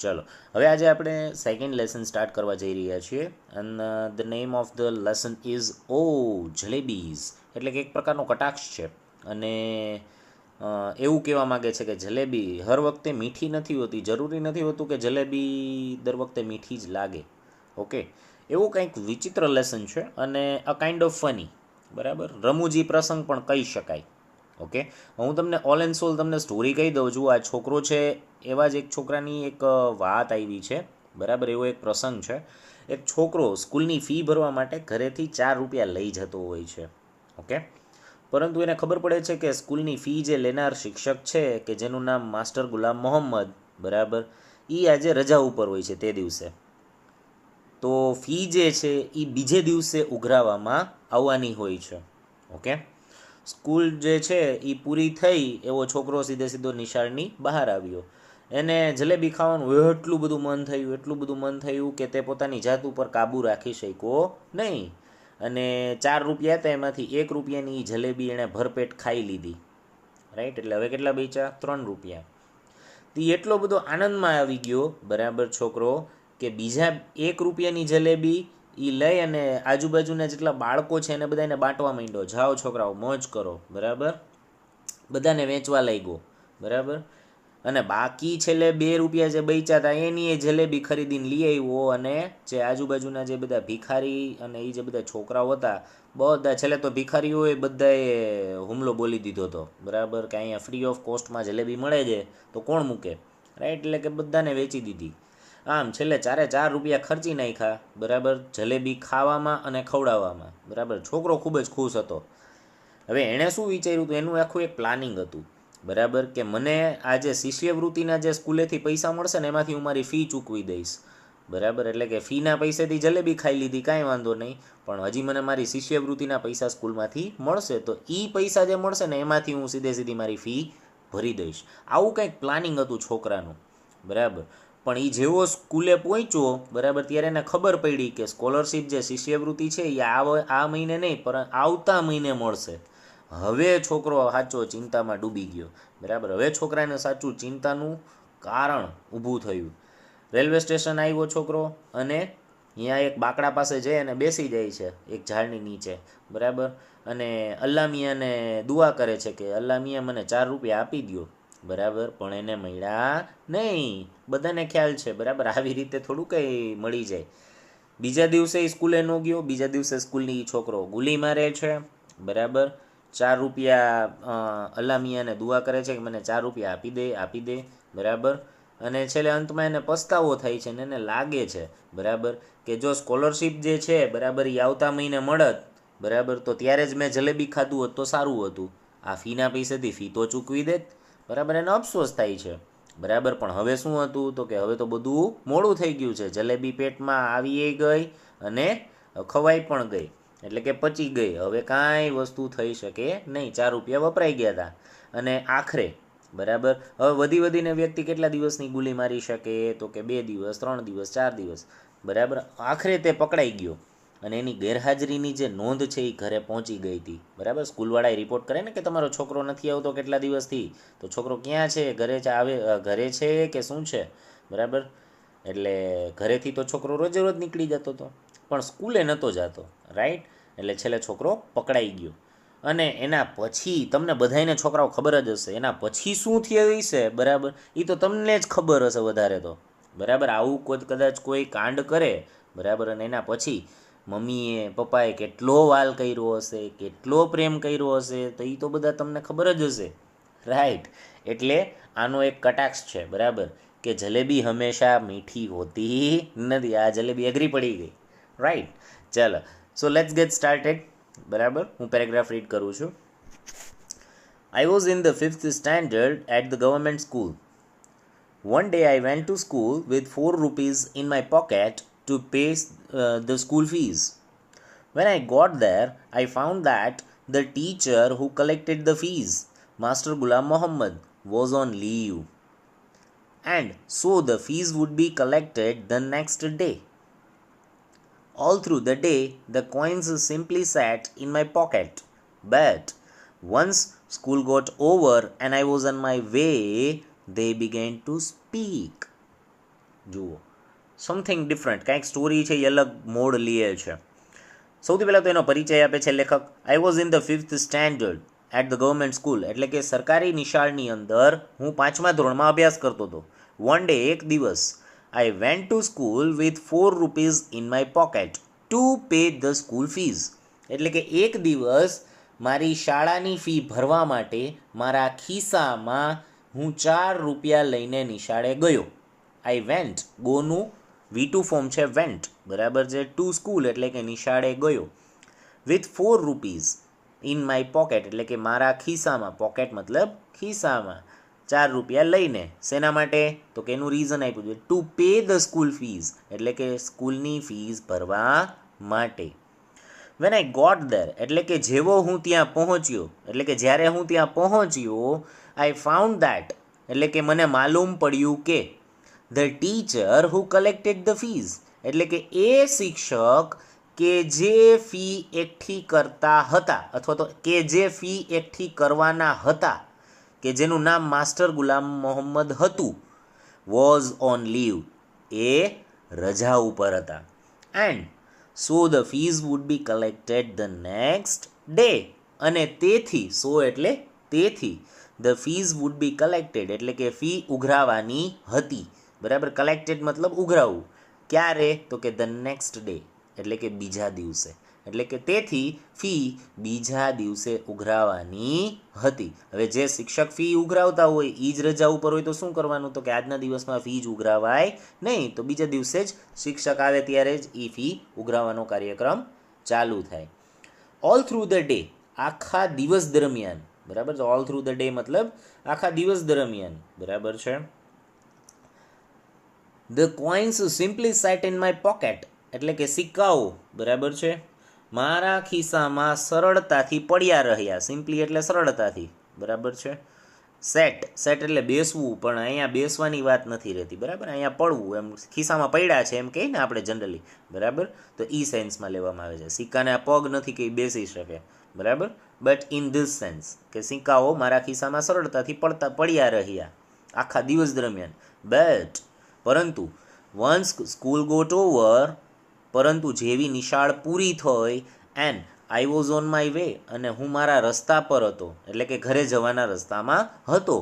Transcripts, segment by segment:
ચલો, હવે આજે આપણે સેકન્ડ લેસન સ્ટાર્ટ કરવા જઈ રહ્યા છીએ and the name of the lesson is jalebis. એટલે કે એક પ્રકારનો કટાક્ષ છે અને એવું કહેવા માગે છે કે જલેબી હર વખતે મીઠી નથી હોતી. જરૂરી નથી હોતું કે જલેબી દર વખતે મીઠી જ લાગે. ઓકે, એવું કંઈક વિચિત્ર લેસન છે અને અ કાઇન્ડ ઓફ ફની, બરાબર, રમૂજી પ્રસંગ પણ કહી શકાય. ઓકે, હું તમને ઓલ એન્ડ સોલ તમને સ્ટોરી કહી દઉં છું. આ છોકરો છે, એવા જ એક છોકરાની એક વાત આવી છે, બરાબર. એવો એક પ્રસંગ છે. એક છોકરો સ્કૂલની ફી ભરવા માટે ઘરેથી 4 રૂપિયા લઈ જતો હોય છે. ઓકે, પરંતુ એને ખબર પડે છે કે સ્કૂલની ફી જે લેનાર શિક્ષક છે, કે જેનું નામ માસ્ટર ગુલામ મોહમ્મદ, બરાબર, એ આજે રજા ઉપર હોય છે તે દિવસે. તો ફી જે છે એ બીજે દિવસે ઉઘરાવવામાં આવવાની હોય છે. ઓકે, સ્કૂલ જે છે એ પૂરી થઈ એવો છોકરો સીધો નિશાળની બહાર આવ્યો. એને જલેબી ખાવાનું એટલું બધું મન થયું કે તે પોતાની જાત ઉપર કાબૂ રાખી શક્યો નહીં. અને 4 રૂપિયા હતા, એમાંથી 1 રૂપિયાની જલેબી એણે ભરપેટ ખાઈ લીધી. રાઈટ, એટલે હવે કેટલા બચ્યા? 3 રૂપિયા. તે એટલો બધો આનંદમાં આવી ગયો, બરાબર, છોકરો, કે બીજા 1 રૂપિયાની જલેબી એ લઈ અને આજુબાજુના જેટલા બાળકો છે એને બધાને બાંટવા માંડ્યો. જાઓ છોકરાઓ, મોજ કરો, બરાબર. બધાને વેચવા લાગ્યો, બરાબર. અને બાકી છેલ્લે 2 રૂપિયા જે બચ્યા હતા એની એ જલેબી ખરીદીને લઈ આવ્યો. અને જે આજુબાજુના જે બધા ભિખારી અને એ જે બધા છોકરાઓ હતા, બધા છેલ્લે તો ભિખારીઓએ બધાએ હુમલો બોલી દીધો હતો, બરાબર, કે અહીંયા ફ્રી ઓફ કોસ્ટમાં જલેબી મળે છે તો કોણ મૂકે, રાઈટ. એટલે કે બધાને વેચી દીધી. આમ છેલ્લે 4 રૂપિયા ખર્ચી નાખ્યા, બરાબર, જલેબી ખાવામાં અને ખવડાવવામાં, બરાબર. છોકરો ખૂબ જ ખુશ હતો. હવે એણે શું વિચાર્યું હતું? એનું આખું એક પ્લાનિંગ હતું, બરાબર, કે મને આ જે શિષ્યવૃત્તિના જે સ્કૂલેથી પૈસા મળશે ને એમાંથી હું મારી ફી ચૂકવી દઈશ, બરાબર. એટલે કે ફીના પૈસેથી જલેબી ખાઈ લીધી, કાંઈ વાંધો નહીં, પણ હજી મને મારી શિષ્યવૃત્તિના પૈસા સ્કૂલમાંથી મળશે તો એ પૈસા જે મળશે ને એમાંથી હું સીધી મારી ફી ભરી દઈશ. આવું કંઈક પ્લાનિંગ હતું છોકરાનું, બરાબર. પણ એ જેવો સ્કૂલે પહોંચ્યો, બરાબર, ત્યારે એને ખબર પડી કે સ્કોલરશિપ જે શિષ્યવૃત્તિ છે એ આ મહિને નહીં પણ આવતા મહિને મળશે. હવે છોકરો સાચો ચિંતામાં ડૂબી ગયો, બરાબર. હવે છોકરાને સાચું ચિંતાનું કારણ ઊભું થયું. રેલવે સ્ટેશન આવ્યો છોકરો અને અહીંયા એક બાકડા પાસે જઈ અને બેસી જાય છે એક ઝાડની નીચે, બરાબર. અને અલ્લા મિયાંને દુઆ કરે છે કે અલ્લા મિયાં મને 4 રૂપિયા આપી દો, બરાબર. પણ એને મળ્યા નહીં. બધાને ખ્યાલ છે, બરાબર, આવી રીતે થોડું કંઈ મળી જાય. બીજા દિવસે સ્કૂલે ન ગયો. બીજા દિવસે સ્કૂલની છોકરો ગુલી મારે છે, બરાબર. 4 રૂપિયા અલ્લા મિયાંને દુઆ કરે છે કે મને 4 રૂપિયા આપી દે, બરાબર. અને છેલ્લે અંતમાં એને પસ્તાવો થાય છે અને એને લાગે છે, બરાબર, કે જો સ્કોલરશિપ જે છે, બરાબર, એ આવતા મહિને મળત, બરાબર, તો ત્યારે જ મેં જલેબી ખાધું હોત તો સારું હતું. આ ફીના પૈસેથી ફી તો ચૂકવી દેત, બરાબર. એને અફસોસ થાય છે, બરાબર. પણ હવે શું હતું? તો કે હવે તો બધું મોડું થઈ ગયું છે. જલેબી પેટમાં આવી ગઈ અને ખવાઈ પણ ગઈ, એટલે કે પચી ગઈ. હવે કાંઈ વસ્તુ થઈ શકે નહીં. 4 રૂપિયા વપરાઈ ગયા હતા. અને આખરે, બરાબર, હવે વધીને વ્યક્તિ કેટલા દિવસની ગુલી મારી શકે? તો કે 2 દિવસ, 3 દિવસ, 4 દિવસ, બરાબર. આખરે તે પકડાઈ ગયો અને એની ગેરહાજરીની જે નોંધ છે એ ઘરે પહોંચી ગઈ હતી, બરાબર. સ્કૂલવાળાએ રિપોર્ટ કરે ને કે તમારો છોકરો નથી આવતો કેટલા દિવસથી, તો છોકરો ક્યાં છે? ઘરે છે કે શું છે, બરાબર. એટલે ઘરેથી તો છોકરો રોજે રોજ નીકળી જતો હતો પણ સ્કૂલે નહોતો જતો, રાઈટ. એટલે છેલ્લે છોકરો પકડાઈ ગયો. અને એના પછી તમને બધાને છોકરાઓ ખબર જ હશે એના પછી શું થયું હશે, બરાબર, એ તો તમને જ ખબર હશે વધારે તો, બરાબર. આવું કદાચ કોઈ કાંડ કરે, બરાબર, અને એના પછી મમ્મીએ પપ્પાએ કેટલો વાલ કર્યો હશે, કેટલો પ્રેમ કર્યો હશે, તો એ તો બધા તમને ખબર જ હશે, રાઈટ. એટલે આનો એક કટાક્ષ છે, બરાબર, કે જલેબી હંમેશા મીઠી હોતી નથી. આ જલેબી અઘરી પડી ગઈ, રાઈટ. ચાલો, સો લેટ્સ ગેટ સ્ટાર્ટેડ, બરાબર. હું પેરેગ્રાફ રીડ કરું છું. I was in the 5th standard at the government school. One day I went to school with 4 rupees in my pocket to pay the school fees. When I got there, I found that the teacher who collected the fees, Master Ghulam Mohammed, was on leave. And so the fees would be collected the next day. All through the day, the coins simply sat in my pocket. But once school got over and I was on my way, they began to speak. જુઓ, something different, કાંઈક story છે એ અલગ mode લે છે. સૌથી પહેલાં તો એનો પરિચય આપે છે લેખક. I was in the 5th standard at the government school, એટલે કે સરકારી નિશાળની અંદર હું 5મા ધોરણમાં અભ્યાસ કરતો હતો. વન ડે, એક દિવસ, I went to school with 4 rupees in my pocket to pay the school fees, એટલે કે એક દિવસ મારી શાળાની ફી ભરવા માટે મારા ખિસ્સામાં હું 4 રૂપિયા લઈને નિશાળે ગયો. આઈ વેન્ટ, ગોનું V2 ફોર્મ છે વેન્ટ, બરાબર છે, ટુ સ્કૂલ એટલે કે નિશાળે ગયો. With 4 rupees in my pocket, એટલે કે મારા ખિસ્સામાં, પોકેટ મતલબ ખિસ્સામાં, 4 રૂપિયા લઈને. શેના માટે? તો કે એનું રીઝન આપ્યું છે, to pay the school fees, એટલે કે સ્કૂલની ફીસ ભરવા માટે. વેન આઈ ગોટ ધેર, એટલે કે જેવો હું ત્યાં પહોંચ્યો, એટલે કે જ્યારે હું ત્યાં પહોંચ્યો, આઈ ફાઉન્ડ ધેટ, એટલે કે મને માલુમ પડ્યું કે the teacher who collected the fees, એટલે કે એ શિક્ષક કે જે ફી એકઠી કરતા હતા, અથવા તો કે જે ફી એકઠી કરવાના હતા, કે જેનું નામ માસ્ટર ગુલામ મોહમ્મદ હતું, વોઝ ઓન લીવ, એ રજા ઉપર હતા. And so the fees would be collected the next day, અને તેથી, સો એટલે તેથી, the fees would be collected, એટલે કે ફી ઉઘરાવાની હતી, બરાબર. કલેક્ટેડ મતલબ ઉઘરાવવું. ક્યારે? તો કે ધ નેક્સ્ટ ડે, એટલે કે બીજા દિવસે, એટલે કે તેથી ફી બીજા દિવસે ઉઘરાવાની હતી. હવે જે શિક્ષક ફી ઉઘરાવતા હોય એ જ રજા ઉપર હોય તો શું કરવાનું? તો કે આજના દિવસમાં ફી જ ઉઘરાવાય નહીં, તો બીજા દિવસે જ શિક્ષક આવે ત્યારે જ એ ફી ઉઘરાવવાનો કાર્યક્રમ ચાલુ થાય. ઓલ થ્રુ ધ ડે, આખા દિવસ દરમિયાન, બરાબર છે. ઓલ થ્રુ ધ ડે મતલબ આખા દિવસ દરમિયાન, બરાબર છે. The coins simply set in my pocket, એટલે કે સિક્કાઓ, બરાબર છે, મારા ખિસ્સામાં સરળતાથી પડ્યા રહ્યા. સિમ્પલી એટલે સરળતાથી, બરાબર છે. સેટ, સેટ એટલે બેસવું, પણ અહીંયા બેસવાની વાત નથી રહેતી, બરાબર. અહીંયા પડવું, એમ ખિસ્સામાં પડ્યા છે એમ કહીએ ને આપણે જનરલી, બરાબર, તો એ સેન્સમાં લેવામાં આવે છે. સિક્કાને આ પગ નથી કે બેસી શકે, બરાબર, બટ ઇન ધીસ સેન્સ કે સિક્કાઓ મારા ખિસ્સામાં સરળતાથી પડ્યા રહ્યા આખા દિવસ દરમિયાન. બટ, પરંતુ, વન્સ સ્કૂલ ગોટ ઓવર, પરંતુ જેવી નિશાળ પૂરી થઈ, and I was on my way, અને હું મારા રસ્તા પર હતો, એટલે કે ઘરે જવાના રસ્તામાં હતો.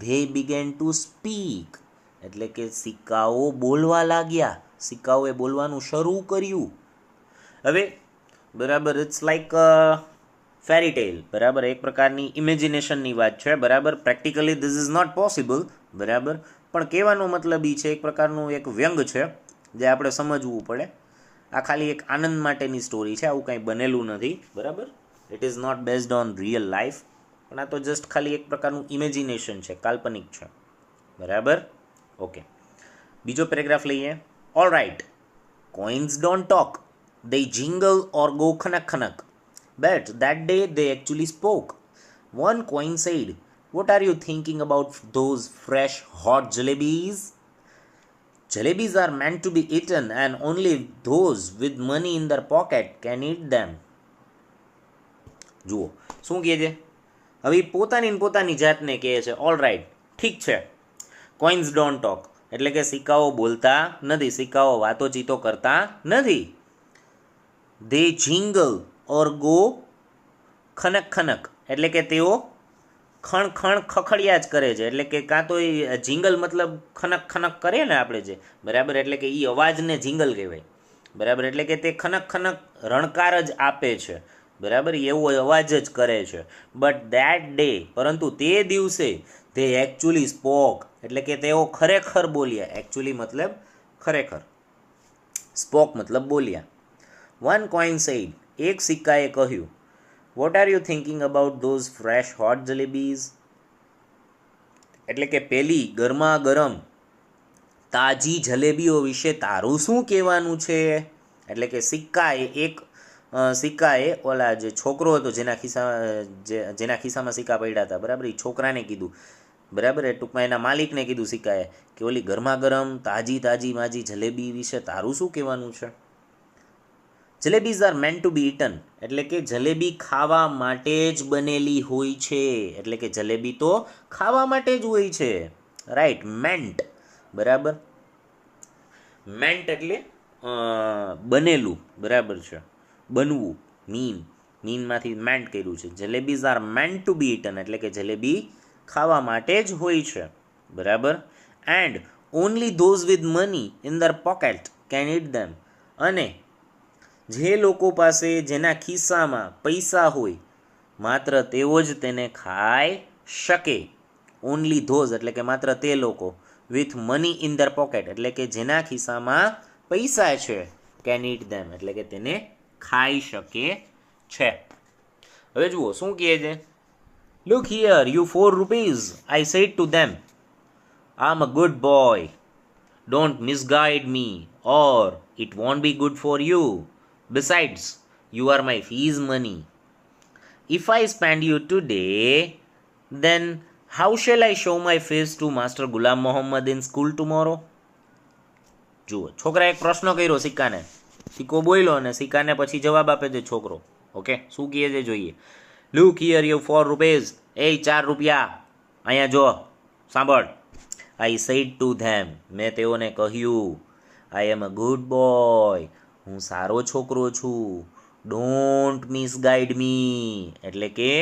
ધે બિગેન ટુ સ્પીક, એટલે કે સિક્કાઓ બોલવા લાગ્યા, સિક્કાઓએ બોલવાનું શરૂ કર્યું. હવે, બરાબર, ઇટ્સ લાઈક ફેરી ટેલ, બરાબર, એક પ્રકારની ઇમેજિનેશનની વાત છે, બરાબર. Practically this is not possible, બરાબર, પણ કહેવાનો મતલબ એ છે, એક પ્રકારનું એક વ્યંગ છે જે આપણે સમજવું પડે. આ ખાલી એક આનંદ માટેની સ્ટોરી છે, આવું કંઈ બનેલું નથી, બરાબર. It is not based on real life, પણ આ તો જસ્ટ ખાલી એક પ્રકારનું ઇમેજિનેશન છે, કાલ્પનિક છે, બરાબર. ઓકે, બીજો પેરેગ્રાફ લઈએ. All right, coins don't talk, they jingle or go khanak khanak, but that day they actually spoke. One coin said, what are you thinking about those fresh hot jalebis? Jalebis are meant to be eaten and only those with money in their pocket can eat them. જુઓ શું કહે છે. હવે પોતાની જાતને કહે છે all right, ઠીક છે. કોઇન્સ ડોન્ટ ટોક, એટલે કે સિક્કાઓ બોલતા નથી, સિક્કાઓ વાતોચીતો કરતા નથી. દે જિંગલ ઓર ગો ખનક ખનક, એટલે કે તેઓ ખણ ખણ ખખડિયા જ કરે છે, એટલે કે કાં તો એ જિંગલ મતલબ ખનક ખનક કરે ને આપણે જે, બરાબર, એટલે કે એ અવાજને જિંગલ કહેવાય, બરાબર, એટલે કે તે ખનક ખનક રણકાર જ આપે છે, બરાબર, એવો અવાજ જ કરે છે. બટ દેટ ડે, પરંતુ તે દિવસે, ધે એકચ્યુઅલી સ્પોક, એટલે કે તેઓ ખરેખર બોલ્યા. એકચ્યુઅલી મતલબ ખરેખર, સ્પોક મતલબ બોલ્યા. વન કોઇન સેડ, એક સિક્કાએ કહ્યું, what are you thinking about those fresh hot jalebis, એટલે કે પેલી ગરમા ગરમ તાજી જલેબીઓ વિશે તારું શું કહેવાનું છે. એટલે કે સિક્કાએ ઓલા જે છોકરો હતો જેના ખિસ્સામાં સિક્કા પડ્યા હતા, બરાબર, એ છોકરાને કીધું, બરાબર, એ ટૂંકમાં એના માલિકને કીધું સિક્કાએ કે ઓલી ગરમા ગરમ તાજી માજી જલેબી વિશે તારું શું કહેવાનું છે. Jalebis are meant to be eaten, એટલે કે જલેબી ખાવા માટે જ બનેલી હોય છે, એટલે કે જલેબી તો ખાવા માટે જ હોય છે, રાઈટ. મેન્ટ, બરાબર. મેન્ટ એટલે બનેલું, બરાબર છે, બનવું, મીનમાંથી મેન્ટ કર્યું છે. Jalebis are meant to be eaten એટલે કે જલેબી ખાવા માટે જ હોય છે, બરાબર. And only those with money in their pocket can eat them, અને જે લોકો પાસે જેના ખિસ્સામાં પૈસા હોય માત્ર તેઓ જ તેને ખાઈ શકે. ઓનલી ધોઝ એટલે કે માત્ર તે લોકો, with money in their pocket એટલે કે જેના ખિસ્સામાં પૈસા છે, કેન ઇટ ધેમ એટલે કે તેને ખાઈ શકે છે. હવે જુઓ શું કહે છે. Look here you 4 rupees, I said to them. I'm a good boy. Don't misguide me or it won't be good for you. Besides, you are my fees money. If I spend you today, then how shall I show my face to Master Ghulam Muhammad in school tomorrow? જુઓ, છોકરા એક પ્રશ્ન કર્યો સિક્કાને, સિક્કો બોલ્યો અને સિક્કાને પછી જવાબ આપે છે છોકરો. ઓકે, શું કહે છે જોઈએ. લુક હિયર યુ 4 rupees, એ 4 રૂપિયા અહીંયા જો, સાંભળ. આઈ સેડ ટુ ધેમ, મેં તેઓને કહ્યું. આઈ એમ અ ગુડ બોય, હું સારો છોકરો છું. ડોન્ટ મિસગાઈડ મી એટલે કે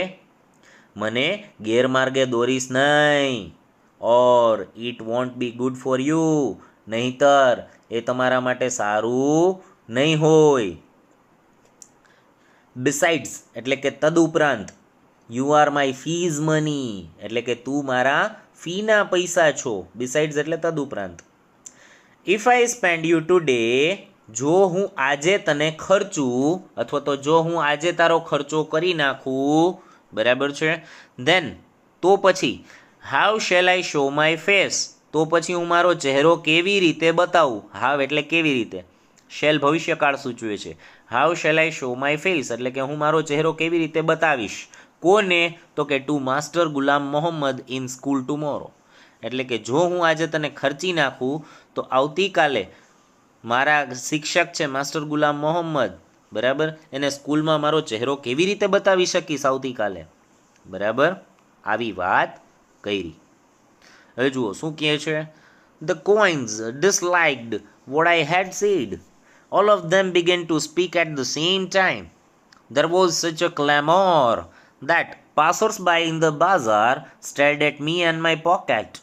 મને ગેરમાર્ગે દોરીશ નહીં. Or it want B good for you, નહીતર એ તમારા માટે સારું નહીં હોય. બિસાઇડ્સ એટલે કે તદુપરાંત. You are my fees money એટલે કે તું મારા ફીના પૈસા છો. બિસાઇડ્સ એટલે તદુપરાંત. If I spend you today, જો હું આજે તને ખર્ચું અથવા તો જો હું આજે તારો ખર્ચો કરી નાખું, બરાબર છે, ધેન તો પછી how shall I show my face, તો પછી હું મારો ચહેરો કેવી રીતે બતાવું. હાવ એટલે કેવી રીતે, શેલ ભવિષ્યકાળ સૂચવે છે. How shall I show my face એટલે કે હું મારો ચહેરો કેવી રીતે બતાવીશ. કોને, તો કે two master Ghulam Mohammad in school tomorrow એટલે કે જો હું આજે તને ખર્ચી નાખું તો આવતીકાલે મારા શિક્ષક છે માસ્ટર ગુલામ મોહમ્મદ, બરાબર, એને સ્કૂલમાં મારો ચહેરો કેવી રીતે બતાવી શકીશ આવતીકાલે, બરાબર. આવી વાત કરી. હવે જુઓ શું કહે છે. The coins disliked what I had said. All of them began to speak at the same time. There was such a clamor that passers-by in the bazaar stared at me and my pocket.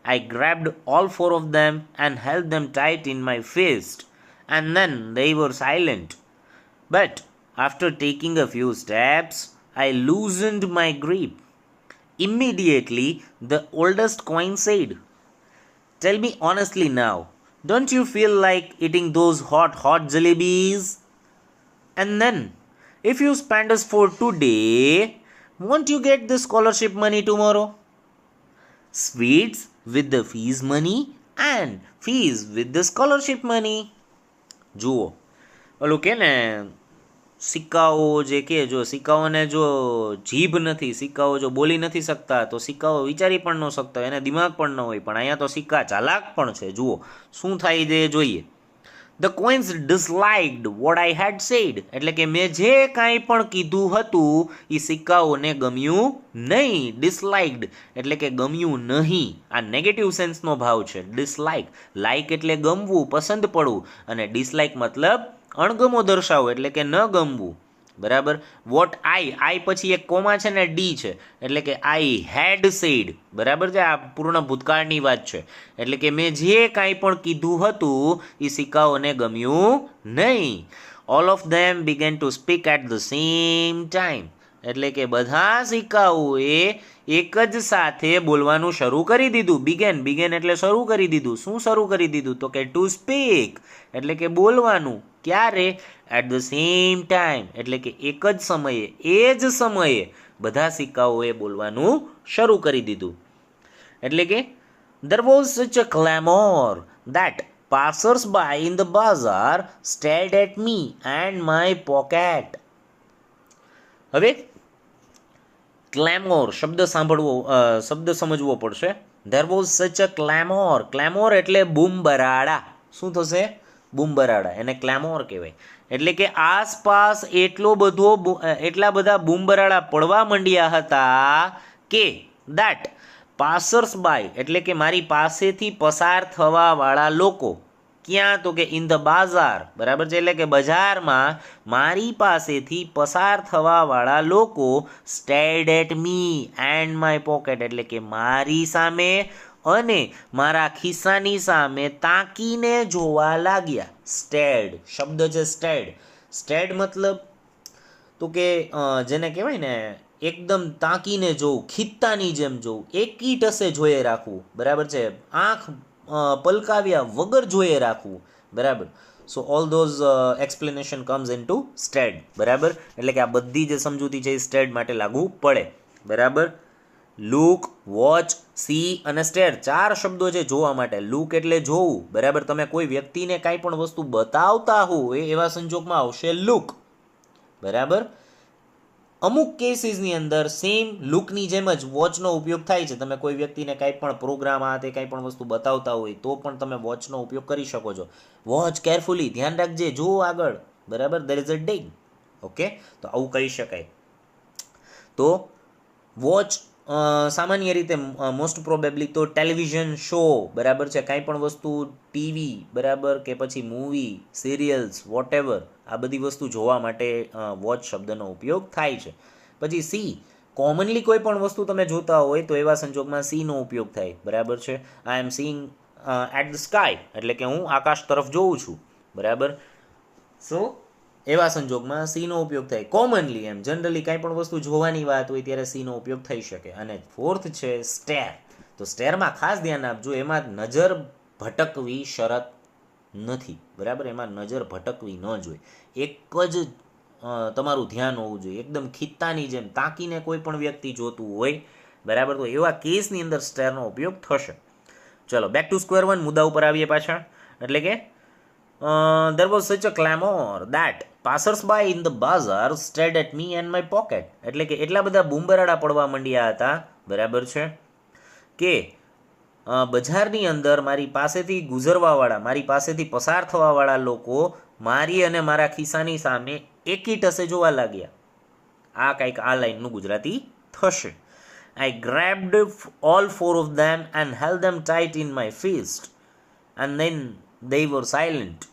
I grabbed all 4 of them and held them tight in my fist, and then they were silent. But after taking a few steps, I loosened my grip. Immediately, the oldest coin said, "Tell me honestly now, don't you feel like eating those hot jalebis? And then, if you spend us for today, won't you get the scholarship money tomorrow? Sweets with the fees money and fees with the scholarship money." જુઓ, ઓલું કે ને સિક્કાઓ જે કે, જો સિક્કાઓને જો જીભ નથી, સિક્કાઓ જો બોલી નથી શકતા, તો સિક્કાઓ વિચારી પણ ન શકતા, એને દિમાગ પણ ન હોય. પણ અહીંયા તો સિક્કા ચાલાક પણ છે. જુઓ શું થાય છે જોઈએ. The coins disliked what I had said એટલે કે મેં જે કાંઈ પણ કીધું હતું એ સિક્કાઓને ગમ્યું નહીં. ડિસલાઇક્ડ એટલે કે ગમ્યું નહીં. આ નેગેટિવ સેન્સનો ભાવ છે. ડિસલાઇક, લાઇક એટલે ગમવું, પસંદ પડવું, અને ડિસલાઇક મતલબ અણગમો દર્શાવો એટલે કે ન ગમવું, બરાબર. વોટ આઈ પછી એક કોમા છે ને ડી છે એટલે કે આઈ હેડ સેડ, બરાબર છે. આ પૂર્ણ ભૂતકાળની વાત છે એટલે કે મેં જે કાંઈ પણ કીધું હતું એ સિક્કાઓને ગમ્યું નહીં. All of them began to speak at the same time એટલે કે બધા સિક્કાઓએ એક જ સાથે બોલવાનું શરૂ કરી દીધું. બિગેન એટલે શરૂ કરી દીધું. શું શરૂ કરી દીધું, તો કે ટુ સ્પીક એટલે કે બોલવાનું. ક્યારે, એટ ધ સેમ ટાઈમ એટલે કે એક જ સમયે, એ જ સમયે બધા સિક્કાઓએ બોલવાનું શરૂ કરી દીધું. એટલે કે there was such a clamor that passers-by in the bazaar stared at me and my pocket. હવે ક્લેમોર શબ્દ સમજવો પડશે. there was such a clamor. Claymore એટલે બૂમબરાડા. શું થશે, બૂમબરાડા, એને ક્લેમોર કહેવાય. એટલે કે આસપાસ એટલા બધા બૂમબરાડા પડવા માંડ્યા હતા કે પાસર્સ બાય એટલે કે મારી પાસેથી પસાર થવાવાળા લોકો, ક્યાં? તો કે ઇન ધ બાઝાર, બરાબર છે, એટલે કે બજારમાં મારી પાસેથી પસાર થવાવાળા લોકો stared at me and my pocket, એટલે કે મારી સામે અને મારા ખિસ્સાની સામે તાકીને જોવા લાગ્યા. સ્ટેર્ડ શબ્દ છે, સ્ટેર્ડ. સ્ટેર્ડ મતલબ તો કે જેને કહેવાય ને એકદમ તાકીને જોવું, ખિત્તાની જેમ જોવું, એકી ટસે જોઈએ રાખવું, બરાબર છે, આંખ પલકાવ્યા વગર જોઈએ રાખવું, બરાબર. So all those explanation comes in to stead, બરાબર. એટલે કે આ બધી જે સમજૂતી છે એ સ્ટેડ માટે લાગુ પડે, બરાબર. લુક, વોચ, સી અને સ્ટેર 4 શબ્દો છે જોવા માટે. લુક એટલે જોવું, બરાબર. તમે કોઈ વ્યક્તિને કાંઈ પણ વસ્તુ બતાવતા હોય એવા સંજોગમાં આવશે લુક, બરાબર. અમુક કેસીસની અંદર સેમ લુકની જેમ જ વોચનો ઉપયોગ થાય છે. તમે કોઈ વ્યક્તિને કાંઈ પણ પ્રોગ્રામ આ તે કાંઈ પણ વસ્તુ બતાવતા હોય તો પણ તમે વોચનો ઉપયોગ કરી શકો છો. વોચ કેરફુલી, ધ્યાન રાખજે, જુઓ આગળ, બરાબર. There is a ડિંગ, okay. તો આવું કહી શકાય. તો વોચ સામાન્ય રીતે મોસ્ટ પ્રોબેબલી તો ટેલિવિઝન શો, બરાબર છે, કાંઈ પણ વસ્તુ ટીવી, બરાબર, કે પછી મૂવી, સિરિયલ્સ, વોટેવર, આ બધી વસ્તુ જોવા માટે વોચ શબ્દનો ઉપયોગ થાય છે. પછી સી, કોમનલી કોઈ પણ વસ્તુ તમે જોતા હોય તો એવા સંજોગમાં સીનો ઉપયોગ થાય, બરાબર છે. આઈ એમ સીઈંગ એટ ધ સ્કાય, એટલે કે હું આકાશ તરફ જોઉં છું, બરાબર. સો એવા સંજોગમાં સીનો ઉપયોગ થાય કોમનલી. એમ જનરલી કાંઈ પણ વસ્તુ જોવાની વાત હોય ત્યારે સીનો ઉપયોગ થઈ શકે. અને ફોર્થ છે સ્ટેર. તો સ્ટેરમાં ખાસ ધ્યાન આપજો, એમાં નજર ભટકવી શરત નથી, બરાબર. એમાં નજર ભટકવી ન જોઈએ, એક જ તમારું ધ્યાન હોવું જોઈએ, એકદમ ખિત્તાની જેમ તાકીને કોઈ પણ વ્યક્તિ જોતું હોય, બરાબર. તો એવા કેસની અંદર સ્ટેરનો ઉપયોગ થશે. ચલો બેક ટુ સ્ક્વેર વન, મુદ્દા ઉપર આવીએ પાછા. એટલે કે there was such a clamor that passers-by in the bazaar stared at me and my pocket. એટલે કે એટલા બધા બૂમબરાડા પડવા માંડ્યા હતા, બરાબર છે, કે બજારની અંદર મારી પાસેથી ગુજરવાવાળા, મારી પાસેથી પસાર થવાવાળા લોકો મારી અને મારા ખિસ્સાની સામે એકી ટસે જોવા લાગ્યા. આ કંઈક આ લાઈનનું ગુજરાતી થશે. I grabbed all 4 of them and held them tight in my fist, and then they were silent.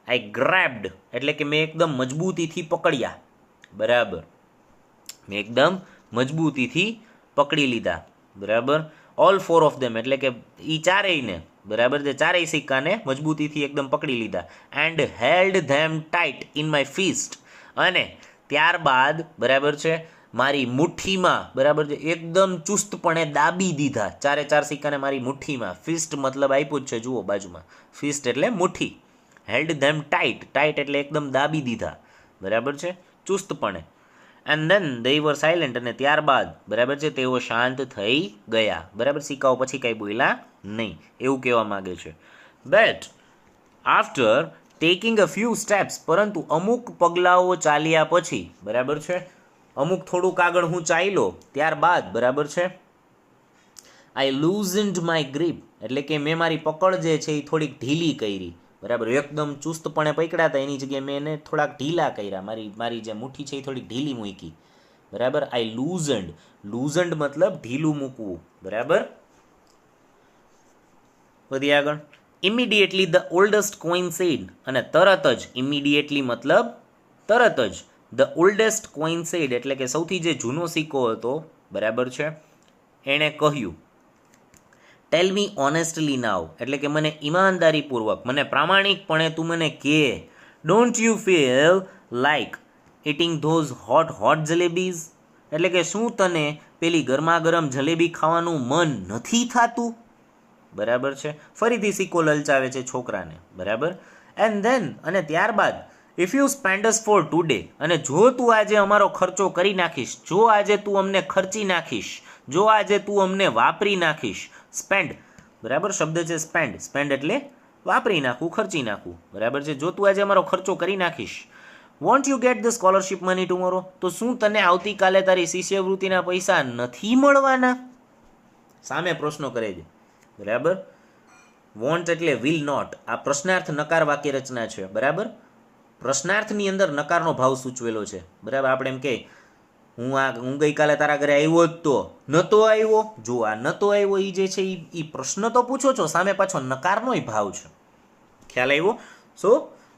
I grabbed એટલે કે મેં એકદમ મજબૂતીથી પકડ્યા, બરાબર. મેં એકદમ મજબૂતીથી પકડી લીધા, બરાબર. ઓલ 4 of them એટલે કે એ ચારેયને, બરાબર છે, ચારેય સિક્કાને મજબૂતીથી એકદમ પકડી લીધા. And held them tight in my fist, અને ત્યારબાદ, બરાબર છે, મારી મુઠ્ઠીમાં, બરાબર છે, એકદમ ચુસ્તપણે દાબી દીધા. 4 સિક્કાને મારી મુઠ્ઠીમાં. ફિસ્ટ મતલબ આપ્યું જ છે, જુઓ બાજુમાં. ફિસ્ટ એટલે મુઠ્ઠી. હેલ્ડ ધેમ ટાઈટ, ટાઈટ એટલે એકદમ દાબી દીધા, બરાબર છે, ચુસ્તપણે. And then they were silent, અને ત્યારબાદ, બરાબર છે, તેઓ શાંત થઈ ગયા, બરાબર. સિક્કાઓ પછી કાંઈ બોલ્યા નહીં, એવું કહેવા માગે છે. But after taking a few steps, પરંતુ અમુક પગલાઓ ચાલ્યા પછી, બરાબર છે, અમુક થોડુંક આગળ હું ચાલ્યો ત્યારબાદ, બરાબર છે, આઈ લૂઝન્ડ માય ગ્રીપ, એટલે કે મેં મારી પકડ જે છે એ થોડીક ઢીલી કરી, બરાબર. એકદમ ચુસ્તપણે પકડ્યા હતા એની જગ્યાએ મેં એને થોડાક ઢીલા કર્યા, મારી જે મુઠ્ઠી છે એ થોડીક ઢીલી મૂકી, બરાબર. આઈ લૂઝન્ડ, લૂઝન્ડ મતલબ ઢીલું મૂકવું, બરાબર. વધી આગળ. Immediately the oldest coin said, અને તરત જ, ઇમિડિયેટલી મતલબ તરત જ, ધ ઓલ્ડેસ્ટ કોઈન સેડ એટલે કે સૌથી જે જૂનો સિક્કો હતો, બરાબર છે, એણે કહ્યું, ટેલ મી ઓનેસ્ટલી નાવ, એટલે કે મને ઈમાનદારીપૂર્વક, મને પ્રામાણિકપણે તું મને કહે, don't you feel like eating those hot jalebis, એટલે કે શું તને પેલી ગરમા ગરમ જલેબી ખાવાનું મન નથી થતું, બરાબર છે. ફરીથી સિક્કો લલચાવે છે છોકરાને, બરાબર. એન્ડ ધેન, અને ત્યારબાદ, if you spend us four today, અને જો તું આજે અમારો ખર્ચો કરી નાખીશ, જો આજે તું અમને ખર્ચી નાખીશ, જો આજે તું અમને વાપરી નાખીશ. સ્પેન્ડ, બરાબર, શબ્દ છે સ્પેન્ડ. સ્પેન્ડ એટલે વાપરી નાખવું, ખર્ચી નાખવું, બરાબર છે. જો તું આજે અમારો ખર્ચો કરી નાખીશ. Want you get the scholarship money tomorrow, તો શું તને આવતીકાલે તારી શિષ્યવૃત્તિના પૈસા નથી મળવાના? સામે પ્રશ્નો કરે છે, બરાબર. વોન્ટ એટલે વિલ નોટ. આ પ્રશ્નાર્થ નકાર વાક્ય રચના છે, બરાબર. પ્રશ્નાર્થની અંદર નકારનો ભાવ સૂચવેલો છે, બરાબર. આપણે એમ કે હું ગઈકાલે તારા ઘરે આવ્યો જ તો નહોતો આવ્યો. જો આ નહોતો આવ્યો એ જે છે એ પ્રશ્ન તો પૂછો છો, સામે પાછો નકારનોય ભાવ છે, ખ્યાલ આવ્યો? સો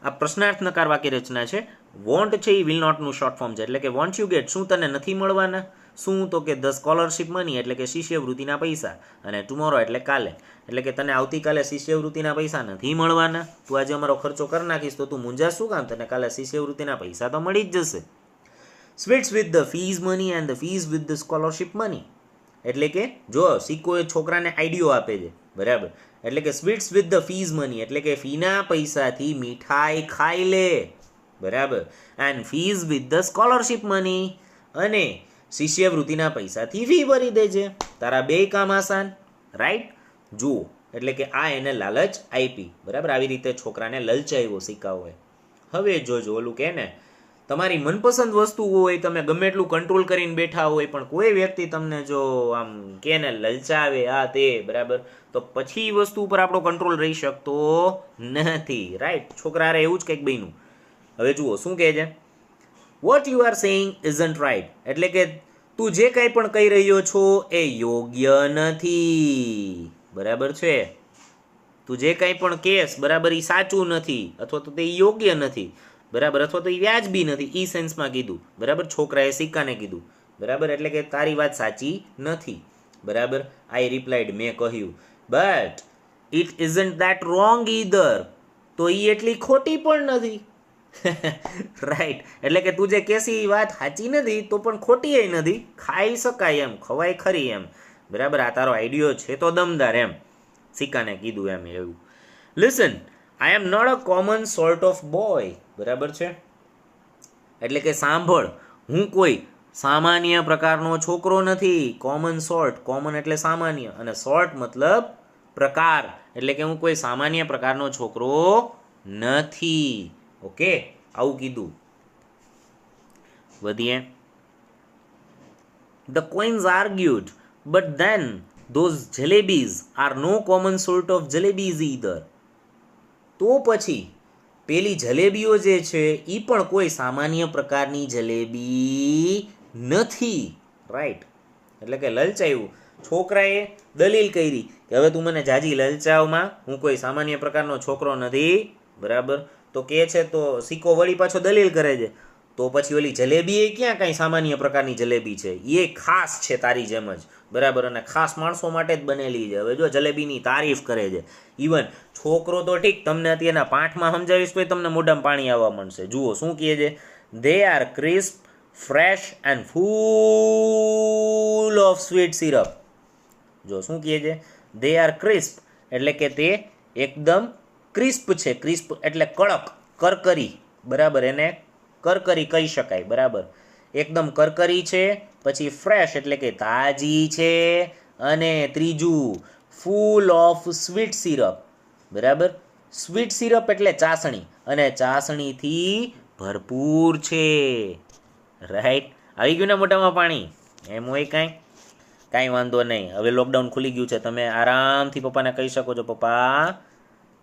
આ પ્રશ્નાર્થ નકાર વાક્ય રચના છે. વોન્ટ છે એ વિલ નોટનું શોર્ટ ફોર્મ છે, એટલે કે વોન્ટ યુ ગેટ, શું તને નથી મળવાના? શું? તો કે ધ સ્કોલરશિપ મની, એટલે કે શિષ્યવૃત્તિના પૈસા, અને ટુમોરો એટલે કાલે, એટલે કે તને આવતીકાલે શિષ્યવૃત્તિના પૈસા નથી મળવાના. તું આજે અમારો ખર્ચો કરી નાખીશ તો તું મૂંઝા શું કામ? તને કાલે શિષ્યવૃત્તિના પૈસા તો મળી જ જશે. Sweets with the fees money and the fees with the scholarship money, એટલે કે જો સિક્કો એ છોકરાને આઈડિયો આપે છે, બરાબર, એટલે કે sweets with the fees money, એટલે કે ફીના પૈસાથી મીઠાઈ ખાઈ લે, બરાબર, and fees with the scholarship money, અને શિષ્યવૃત્તિના પૈસાથી ફી ભરી દેજે. તારા બે કામ આસાન, રાઈટ? જુઓ, એટલે કે આ એને લાલચ આપી, બરાબર, આવી રીતે છોકરાને લલચાવ્યો સિક્કાઓએ. હવે જોજો, ઓલું કે ને, તમારી મનપસંદ વસ્તુ હોય, તમે ગમે એટલું કંટ્રોલ કરીને બેઠા હોય, પણ કોઈ વ્યક્તિ તમને જો આમ કે ને લલચાવે આ તે, બરાબર, તો પછી વસ્તુ ઉપર આપણો કંટ્રોલ રહી શકતો નથી, રાઈટ? છોકરા એવું જ કંઈક બન્યું. હવે જુઓ શું કહે છે, what you are saying isn't right, એટલે કે તું જે કંઈ પણ કહી રહ્યો છો એ યોગ્ય નથી, બરાબર છે? તું જે કંઈ પણ કહેશ, બરાબર, એ સાચું નથી, અથવા તો તે યોગ્ય નથી, બરાબર, અથવા તો એ વ્યાજબી નથી, એ સેન્સમાં કીધું, બરાબર, છોકરાએ સિક્કાને કીધું, બરાબર, એટલે કે તારી વાત સાચી નથી, બરાબર. આઈ રિપ્લાઇડ, મેં કહ્યું, but it isn't that wrong either, તો એ એટલી ખોટી પણ નથી. રાઈટ, એટલે કે તું જે કહેશી વાત સાચી નથી તો પણ ખોટી એ નથી, ખાઈ શકાય એમ, ખવાય ખરી એમ, બરાબર, આ તારો આઈડિયો છે તો દમદાર એમ, સિક્કાને કીધું એમ એવું. Listen, I am not a common sort of boy, બરાબર છે, એટલે કે સાંભળ, હું કોઈ સામાન્ય પ્રકારનો છોકરો નથી. કોમન સોર્ટ, કોમન એટલે સામાન્ય, અને સોર્ટ મતલબ પ્રકાર, એટલે કે હું કોઈ સામાન્ય પ્રકારનો છોકરો નથી. ઓકે, આવું કીધું. વધીએ. The coins argued, but then those jalebis are no common sort of jalebis either. તો પછી પેલી જલેબીઓ જે છે એ પણ કોઈ સામાન્ય પ્રકારની જલેબી નથી, રાઈટ? એટલે કે લલચાયું. છોકરાએ દલીલ કરી કે હવે તું મને જાજી લલચાવમાં, હું કોઈ સામાન્ય પ્રકારનો છોકરો નથી, બરાબર. તો કે છે તો સિક્કો વળી પાછો દલીલ કરે છે, તો પછી ઓલી જલેબી એ ક્યાં કાંઈ સામાન્ય પ્રકારની જલેબી છે, એ ખાસ છે તારી જેમ જ, બરાબર, અને ખાસ માણસો માટે જ બનેલી છે. હવે જો જલેબીની તારીફ કરે છે. ઇવન છોકરો તો ઠીક, તમને અત્યારના પાઠમાં સમજાવીશ તો તમને મોઢામાં પાણી આવવા માંડશે. જુઓ શું કહે છે, they are crisp, fresh and full of sweet syrup. જો શું કહે છે, દે આર ક્રિસ્પ, એટલે કે તે એકદમ ક્રિસ્પ છે. ક્રિસ્પ એટલે કડક, કરકરી, બરાબર, એને કરકરી કહી શકાય, બરાબર, એકદમ કરકરી છે. પછી ફ્રેશ એટલે કે તાજી છે, અને ત્રીજું ફૂલ ઓફ સ્વીટ સિરપ, બરાબર. સ્વીટ સિરપ એટલે ચાસણી, અને ચાસણીથી ભરપૂર છે, રાઈટ? આવી ગયું ને મોઢામાં પાણી? એમ હોય કાંઈ વાંધો નહીં. હવે લોકડાઉન ખુલી ગયું છે, તમે આરામથી પપ્પાને કહી શકો છો, પપ્પા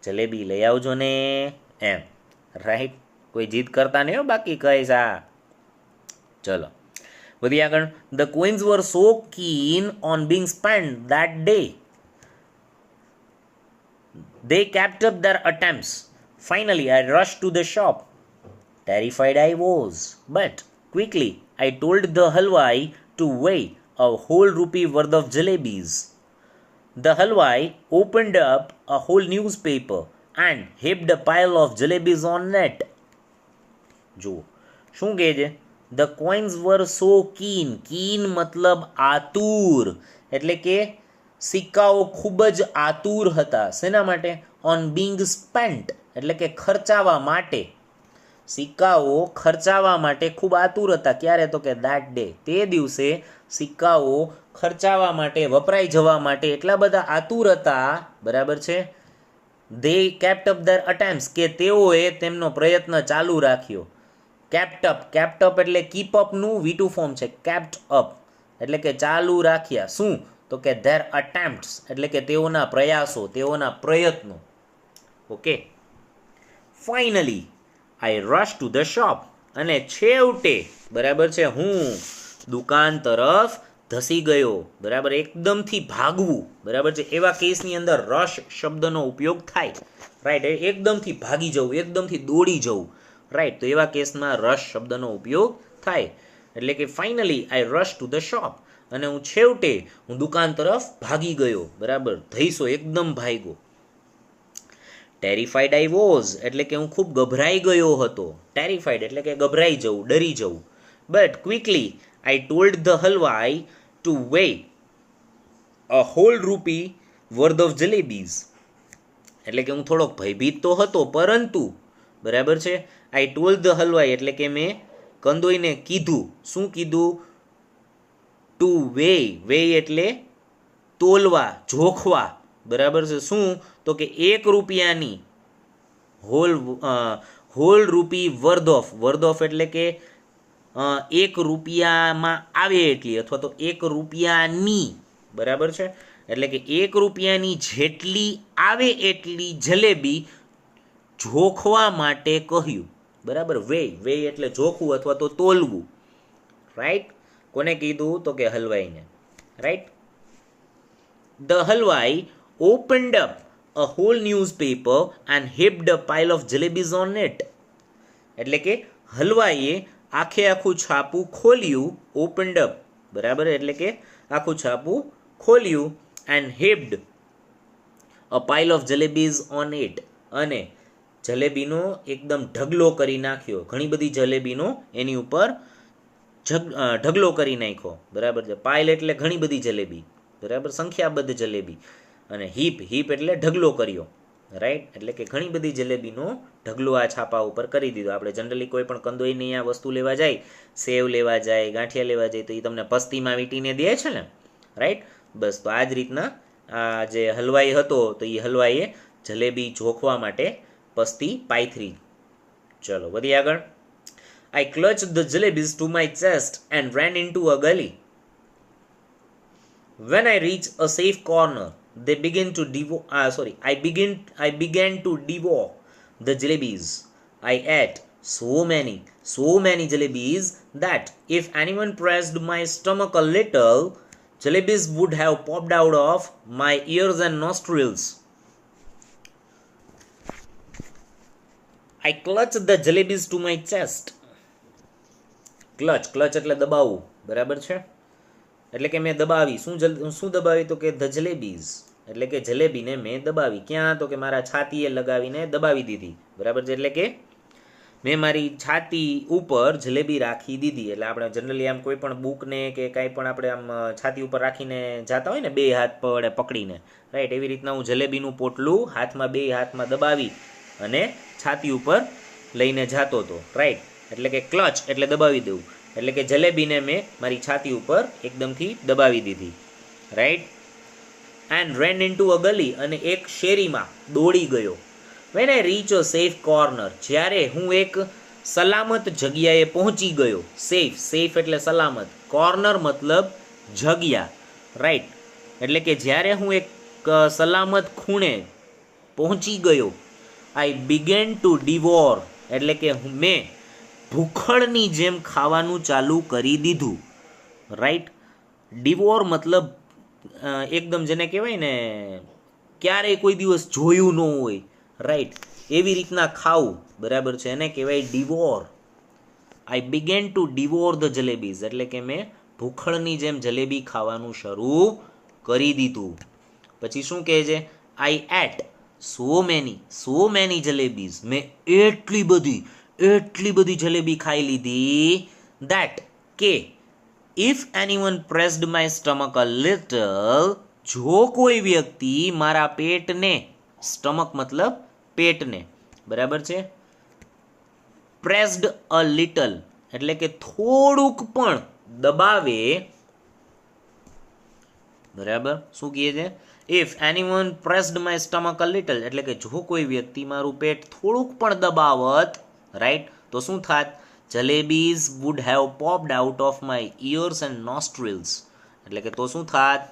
જલેબી લઈ આવજો ને, એમ, રાઈટ? કોઈ જીદ કરતા નહીં હો, બાકી કહીશ આ. ચલો વધી આગળ. The queens were so keen on being spent that day, they kept up their attempts. Finally, I rushed to the shop. Terrified I was, but quickly I told the halwai to weigh a whole rupee worth of jalebis. The halwai opened up a whole newspaper and heaped a pile of jalebis on it. જુઓ શું કહે છે, the coins were so keen. Keen મતલબ આતુર, એટલે કે સિક્કાઓ ખૂબ જ આતુર હતા. શેના માટે? ઓન બિંગ સ્પેન્ટ, એટલે કે ખર્ચાવા માટે. સિક્કાઓ ખર્ચાવા માટે ખૂબ આતુર હતા. ક્યારે? તો કે દેટ ડે, તે દિવસે સિક્કાઓ ખર્ચાવા માટે, વપરાઈ જવા માટે એટલા બધા આતુર હતા, બરાબર છે. દે કેપ્ટ અપ ધેર અટેમ્પ્ટ્સ, કે તેઓએ તેમનો પ્રયત્ન ચાલુ રાખ્યો. કેપ્ટ અપ એટલે કીપ અપનું V2 ફોર્મ છે. કેપ્ટ અપ એટલે કે ચાલુ રાખ્યા. શું? તો કે ધેર અટેમ્પ્ટ્સ, એટલે કે તેઓના પ્રયાસો, તેઓના પ્રયત્નો. Okay. Finally I rush to the shop, અને છેવટે, બરાબર છે, હું દુકાન તરફ ધસી ગયો, બરાબર, એકદમથી ભાગવું, બરાબર છે, એવા કેસની અંદર રશ શબ્દનો ઉપયોગ થાય, રાઈટ. એકદમથી ભાગી જવું, એકદમથી દોડી જવું, રાઈટ. તો એવા કેસમાં રશ શબ્દનો ઉપયોગ થાય. એટલે કે finally I rush to the shop, અને છેવટે હું દુકાન તરફ ભાગી ગયો, બરાબર, ધઈસો, એકદમ ભાગ્યો. ટેરિફાઈડ આઈ વોઝ, એટલે કે હું ખૂબ ગભરાઈ ગયો હતો. ટેરિફાઈડ એટલે કે ગભરાઈ જવું, ડરી જવું. But quickly I told the halwai to weigh a whole rupee worth of jalebis, એટલે કે હું થોડોક ભયભીત તો હતો, પરંતુ, બરાબર છે, આઈ ટોલ્ડ ધ હલવાઈ એટલે કે મેં કંદોઈને કીધું. શું કીધું? ટુ વે એટલે તોલવા, જોખવા, બરાબર છે. શું? તો કે 1 રૂપિયાની હોલ રૂપી વર્થ ઓફ એટલે કે 1 રૂપિયામાં આવે એટલી, અથવા તો 1 રૂપિયાની, બરાબર છે, એટલે કે 1 રૂપિયાની જેટલી આવે એટલી જલેબી જોખવા માટે કહ્યું, બરાબર. વે એટલે જોખવું અથવા તો તોલવું, રાઈટ. કોને કીધું? તો કે હલવાઈને, right. The halwai opened up a whole newspaper and heaped a pile of jalebis on it, એટલે કે હલવાઈએ આખું છાપું ખોલ્યું, opened up, બરાબર, એટલે કે આખું છાપું ખોલ્યું, and heaped a pile of jalebis on it, અને જલેબીનો એકદમ ઢગલો કરી નાખ્યો, ઘણી બધી જલેબીનો એની ઉપર ઢગલો કરી નાખ્યો, બરાબર છે. પાઇલ એટલે ઘણી બધી જલેબી, બરાબર, સંખ્યાબદ્ધ જલેબી, અને હીપ એટલે ઢગલો કર્યો, રાઈટ. એટલે કે ઘણી બધી જલેબીનો ઢગલો આ છાપા ઉપર કરી દીધો. આપણે જનરલી કોઈ પણ કંદોઈની આ વસ્તુ લેવા જાય, સેવ લેવા જાય, ગાંઠિયા લેવા જાય, તો એ તમને પસ્તીમાં વીંટીને દે છે ને, રાઈટ. બસ તો આ જ રીતના આ જે હલવાઈ હતો, તો એ હલવાઈએ જલેબી જોખવા માટે પસ્તી પાથરી. ચલો વધી આગળ. I clutched the jalebis to my chest and ran into a gully. When I reached a safe corner, they began to I began to devour the jalebis. I ate so many jalebis that if anyone pressed my stomach a little, jalebis would have popped out of my ears and nostrils. I clutched the jalebis to my chest. Clutch એટલે દબાવવું, બરાબર છે, એટલે કે મેં દબાવી. શું દબાવી? તો કે ધ જલેબીઝ, એટલે કે જલેબીને મેં દબાવી. ક્યાં? તો કે મારા છાતીએ લગાવીને દબાવી દીધી, બરાબર છે. એટલે કે મેં મારી છાતી ઉપર જલેબી રાખી દીધી. એટલે આપણે જનરલી આમ કોઈ પણ બુકને કે કાંઈ પણ આપણે આમ છાતી ઉપર રાખીને જતા હોય ને, 2 હાથ પડે પકડીને, રાઈટ. એવી રીતના હું જલેબીનું પોટલું 2 હાથમાં દબાવી અને છાતી ઉપર લઈને જતો હતો, રાઈટ. એટલે કે ક્લચ એટલે દબાવી દેવું, એટલે કે જલેબીને મેં મારી છાતી ઉપર એકદમથી દબાવી દીધી, right. And rain into a ગલી, અને એક શેરીમાં દોડી ગયો. When I reach a safe corner, જ્યારે હું એક સલામત જગ્યાએ પહોંચી ગયો. સેફ એટલે સલામત, કોર્નર મતલબ જગ્યા, રાઈટ. એટલે કે જ્યારે હું એક સલામત ખૂણે પહોંચી ગયો. આઈ બિગેન ટુ ડિવોર, એટલે કે મેં ભૂખડની જેમ ખાવાનું ચાલુ કરી દીધું, રાઈટ. ડિવોર મતલબ એકદમ જેને કહેવાય ને ક્યારેય કોઈ દિવસ જોયું ન હોય, રાઈટ, એવી રીતના ખાવું, બરાબર છે, એને કહેવાય devour. I began to devour the jalebis, એટલે કે મેં ભૂખડની જેમ જલેબી ખાવાનું શરૂ કરી દીધું. પછી શું કહે છે? આઈ એટ સો મેની જલેબીઝ, મેં એટલી બધી જલેબી ખાઈ લીધી. દેટ કે if anyone pressed my stomach a little, જો કોઈ વ્યક્તિ મારા પેટને, સ્ટમક મતલબ પેટને, બરાબર છે, પ્રેસ્ડ અ લિટલ એટલે કે થોડુંક પણ દબાવે, બરાબર. શું કહે છે? If anyone pressed my stomach a little, એટલે કે જો કોઈ વ્યક્તિ મારું પેટ થોડુંક પણ દબાવત, રાઈટ, તો શું થાત? Jalebis would have popped out of my ears and nostrils, એટલે કે તો શું થાત?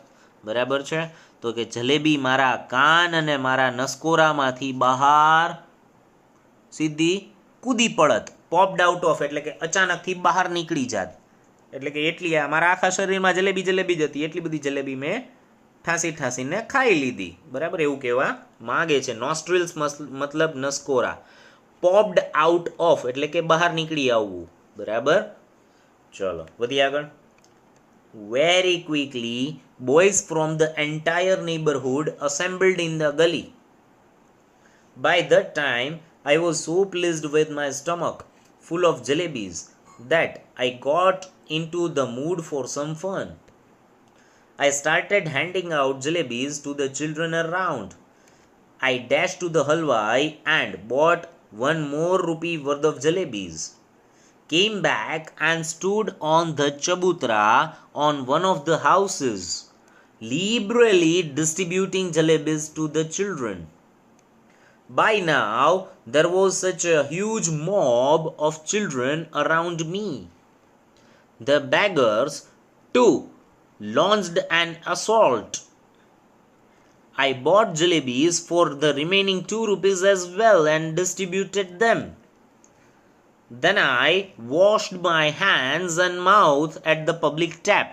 બરાબર છે, તો કે જલેબી મારા કાન અને મારા નસકોરામાંથી બહાર સીધી કૂદી પડત. પોપ્ડ આઉટ ઓફ એટલે કે અચાનકથી બહાર નીકળી જાત, એટલે કે એટલી મારા આખા શરીરમાં જલેબી જલેબી જ હતી, એટલી બધી જલેબી મેં ઠાંસીને ખાઈ લીધી. બરાબર, એવું કહેવા માગે છે. નોસ્ટ્રિલ્સ મતલબ નસકોરા. પોપ્ડ આઉટ ઓફ એટલે કે બહાર નીકળી આવવું. બરાબર, ચલો વધી આગળ. Very quickly, boys from the entire neighborhood assembled in the gully. By that time, I was so pleased with my stomach full of jalebis that I got into the mood for some fun. I started handing out jalebis to the children around. I dashed to the halwai and bought one more rupee worth of jalebis. Came back and stood on the chabutra on one of the houses, liberally distributing jalebis to the children. By now, there was such a huge mob of children around me. The beggars, too, launched an assault. I bought jalebis for the remaining 2 rupees as well and distributed them. Then I washed my hands and mouth at the public tap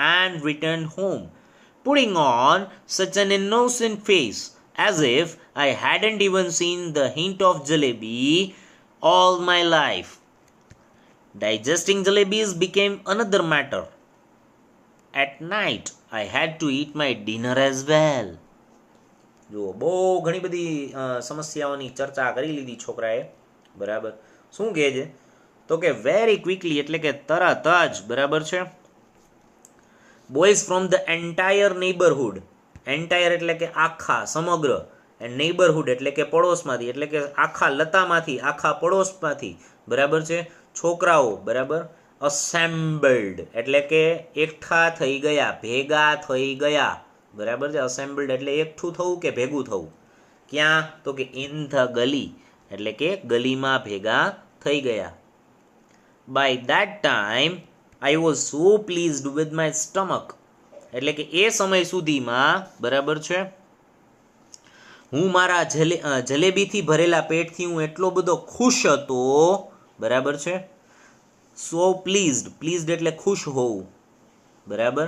and returned home, putting on such an innocent face as if I hadn't even seen the hint of jalebi all my life. Digesting jalebis became another matter. At night, I had to eat my dinner as well. જો બહુ ઘણી બધી સમસ્યાઓની ચર્ચા કરી લીધી છોકરાએ. બરાબર, શું કહે છે તો કે વેરી ક્વિકલી એટલે કે તરત જ. બરાબર છે. Boys from the entire neighbourhood. Entire એટલે કે આખા, સમગ્ર. એન્ડ નેબરહુડ એટલે કે પડોશમાંથી, એટલે કે આખા લતામાંથી, આખા પડોશમાંથી. બરાબર છે, છોકરાઓ. બરાબર, અસેમ્બલ્ડ એટલે કે એકઠા થઈ ગયા, ભેગા થઈ ગયા. બરાબર છે, અસેમ્બલ્ડ એટલે એકઠું થવું કે ભેગું થવું. ક્યાં તો કે ઇન ધ ગલી એટલે કે ગલીમાં ભેગા થઈ ગયા. By that time I was so pleased with my stomach એટલે કે એ સમય સુધીમાં. બરાબર છે, હું મારા જલેબીથી ભરેલા પેટથી હું એટલો બધો ખુશ હતો. બરાબર છે, સો પ્લીઝડ એટલે ખુશ હોવું. બરાબર,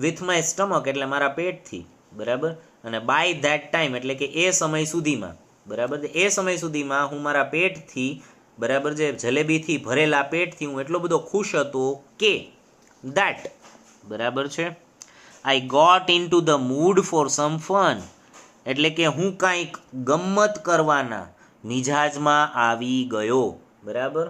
વિથ માય સ્ટમક એટલે મારા પેટથી. બરાબર, અને બાય ધેટ ટાઈમ એટલે કે એ સમય સુધીમાં. બરાબર, એ સમય સુધીમાં હું મારા પેટથી, બરાબર છે, જલેબીથી ભરેલા પેટથી હું એટલો બધો ખુશ હતો કે દેટ. બરાબર છે, I got in to the mood for some fun એટલે કે હું કાંઈક ગમ્મત કરવાના મિજાજમાં આવી ગયો. બરાબર,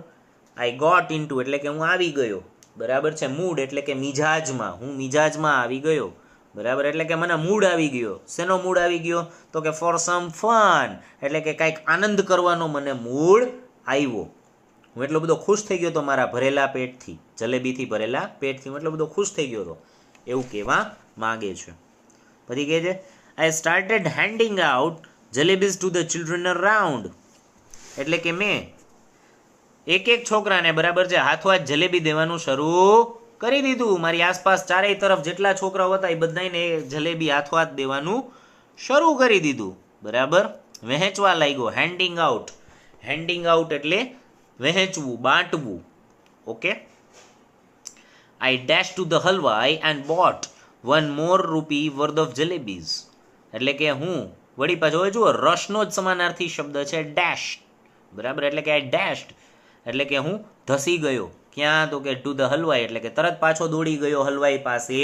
આઈ ગોટ ઇન ટુ એટલે કે હું આવી ગયો. બરાબર છે, મૂડ એટલે કે મિજાજમાં, હું મિજાજમાં આવી ગયો. બરાબર, એટલે કે મને મૂડ આવી ગયો. શેનો મૂડ આવી ગયો તો કે ફોર સમ ફન એટલે કે કાંઈક આનંદ કરવાનો મને મૂડ આવ્યો. હું એટલો બધો ખુશ થઈ ગયો તો મારા ભરેલા પેટથી, જલેબીથી ભરેલા પેટથી હું એટલો બધો ખુશ થઈ ગયો હતો, એવું કહેવા માગે છે. પછી કહે છે I started હેન્ડિંગ out jalebis to the children around એટલે કે મેં એક એક છોકરાને, બરાબર છે, હાથોહાથ જલેબી દેવાનું શરૂ કરી દીધું. મારી આસપાસ ચારેય તરફ જેટલા છોકરાઓ હતા એ બધાને જલેબી હાથોહાથ દેવાનું શરૂ કરી દીધું. બરાબર, વહેંચવા લાગ્યો. હેન્ડિંગ આઉટ એટલે વહેંચવું, બાંટવું. Okay. I dash to the halwai and bought 1 more rupee worth of jalebis એટલે કે હું વળી પાછો જુઓ રશનો જ સમાનાર્થી શબ્દ છે ડેશ. બરાબર, એટલે કે આઈ ડેશ્ડ એટલે કે હું ધસી ગયો. ક્યાં તો કે ટુ ધ હલવાઈ એટલે કે તરત પાછો દોડી ગયો હલવાઈ પાસે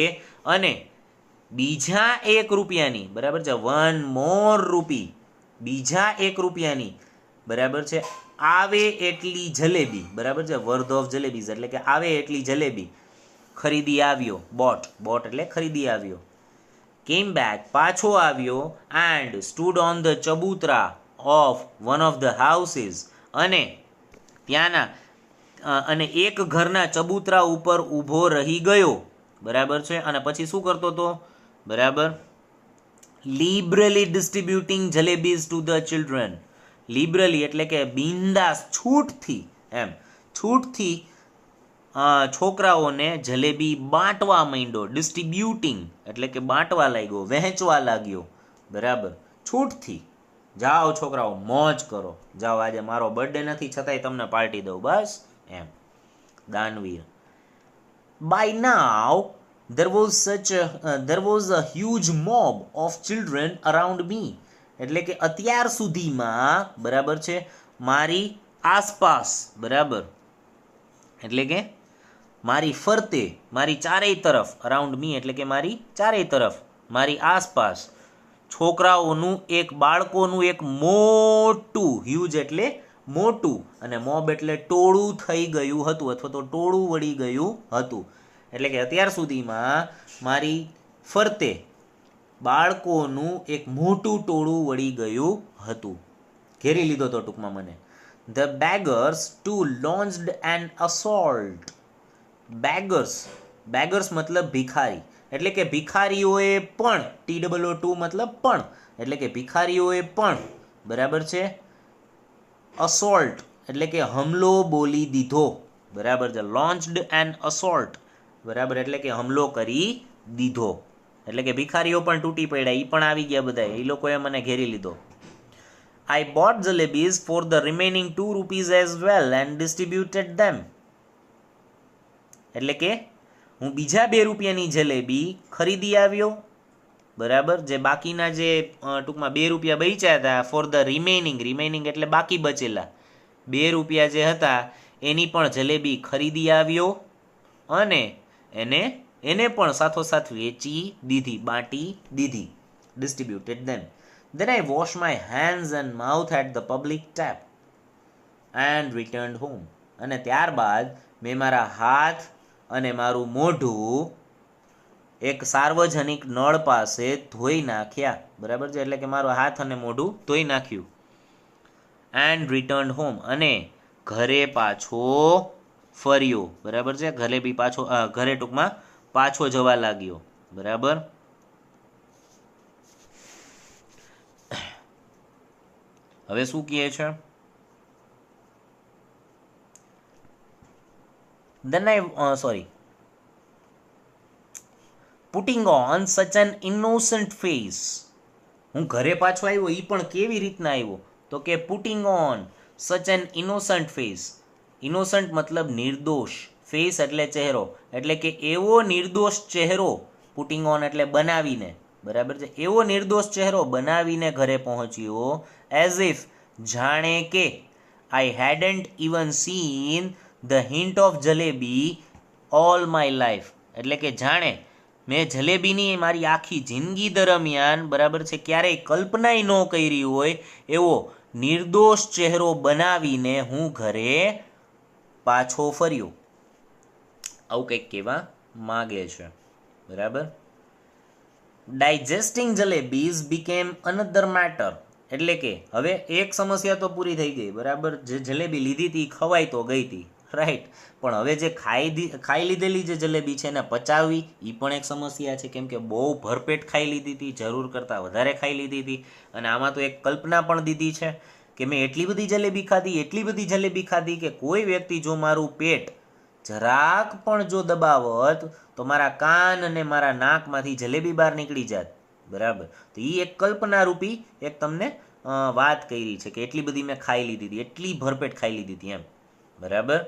અને બીજા 1 રૂપિયાની, બરાબર છે, 1 more rupee બીજા 1 રૂપિયાની, બરાબર છે, આવે એટલી જલેબી, બરાબર છે, વર્થ ઓફ જલેબીઝ એટલે કે આવે એટલી જલેબી ખરીદી આવ્યો. બોટ એટલે ખરીદી આવ્યો. કેમ બેક પાછો આવ્યો and stood on the chabutra of one of the houses અને ત્યાંના અને એક ઘરના ચબૂતરા ઉપર ઊભો રહી ગયો. બરાબર છે, અને પછી શું કરતો હતો? બરાબર, liberally distributing jalebis to the children. Liberally એટલે કે બિંદાસ, છૂટથી, એમ છૂટથી છોકરાઓને જલેબી બાંટવા માંડ્યો. ડિસ્ટ્રીબ્યુટિંગ એટલે કે બાંટવા લાગ્યો, વહેંચવા લાગ્યો. બરાબર, છૂટથી. જાઓ છોકરાઓ, મોજ કરો, જાઓ, આજે મારો બર્થડે નથી છતાંય તમને પાર્ટી દઉં, બસ એમ. દાનવીર. By now, there was a huge mob of children around me. એટલે કે અત્યાર સુધીમાં બરાબર છે મારી આસપાસ બરાબર એટલે કે મારી ફરતે મારી ચારેય તરફ અરાઉન્ડ મી એટલે કે મારી ચારેય તરફ મારી આસપાસ છોકરાઓનું એક બાળકોનું એક મોટું હ્યુજ એટલે મોટું અને મોબ એટલે ટોળું થઈ ગયું હતું અથવા તો ટોળું વળી ગયું હતું એટલે કે અત્યાર સુધીમાં મારી ફરતે બાળકોનું એક મોટું ટોળું વળી ગયું હતું ઘેરી લીધો તો ટૂંકમાં મને The beggars too launched an assault. બેગર્સ મતલબ ભિખારી એટલે કે ભિખારીઓએ પણ TOO મતલબ પણ એટલે કે ભિખારીઓએ પણ બરાબર છે assault એટલે કે હમલો બોલી દીધો બરાબર છે launched an assault બરાબર એટલે કે હમલો કરી દીધો એટલે કે ભિખારીઓ પણ તૂટી પડ્યા એ પણ આવી ગયા બધા એ લોકોએ મને ઘેરી લીધો I bought jalebis for the remaining 2 rupees as well and distributed them. એટલે કે હું બીજા 2 રૂપિયાની જલેબી ખરીદી આવ્યો બરાબર જે બાકીના જે ટૂંકમાં 2 રૂપિયા બચ્યા હતા ફોર ધ રિમેનિંગ એટલે બાકી બચેલા 2 રૂપિયા જે હતા એની પણ જલેબી ખરીદી આવ્યો અને એને પણ સાથોસાથ વેચી દીધી બાટી દીધી distributed them. Then I washed my hands and mouth at the public tap and returned home. અને ત્યારબાદ મેં મારા હાથ અને મારું મોઢું એક સાર્વજનિક નળ પાસે ધોઈ નાખ્યા બરાબર છે એટલે કે મારું હાથ અને મોઢું ધોઈ નાખ્યું and returned home અને ઘરે પાછો ફર્યો બરાબર છે ઘરે ટૂંકમાં પાછો જવા લાગ્યો બરાબર હવે શું કહે છે putting on such an innocent face હું ઘરે પાછો આવ્યો એ પણ કેવી રીતના આવ્યો તો કે putting on such an innocent face innocent મતલબ નિર્દોષ ફેસ એટલે ચહેરો એટલે કે એવો નિર્દોષ ચહેરો putting on એટલે બનાવીને બરાબર છે એવો નિર્દોષ ચહેરો બનાવીને ઘરે પહોંચ્યો as if જાણે કે I hadn't even seen the hint of jalebi all my life એટલે કે જાણે મેં જલેબીની મારી આખી જિંદગી દરમિયાન બરાબર છે ક્યારેય કલ્પનાય ન કરી હોય એવો નિર્દોષ ચહેરો બનાવીને હું ઘરે પાછો ફર્યો આવું કંઈક કહેવા માગે છે બરાબર Digesting jalebis became another matter એટલે કે હવે એક સમસ્યા તો પૂરી થઈ ગઈ બરાબર જે જલેબી લીધી હતી ખવાઈ તો ગઈ હતી રાઈટ પણ હવે જે ખાઈ લીધેલી જે જલેબી છે એને પચાવવી એ પણ એક સમસ્યા છે કેમ કે બહુ ભરપેટ ખાઈ લીધી હતી જરૂર કરતાં વધારે ખાઈ લીધી હતી અને આમાં તો એક કલ્પના પણ દીધી છે કે મેં એટલી બધી જલેબી ખાધી કે કોઈ વ્યક્તિ જો મારું પેટ જરાક પણ જો દબાવત તો મારા કાન અને મારા નાકમાંથી જલેબી બહાર નીકળી જાત બરાબર તો એ એક કલ્પના રૂપી એક તમને વાત કરી છે કે એટલી બધી મેં ખાઈ લીધી હતી એટલી ભરપેટ ખાઈ લીધી હતી એમ બરાબર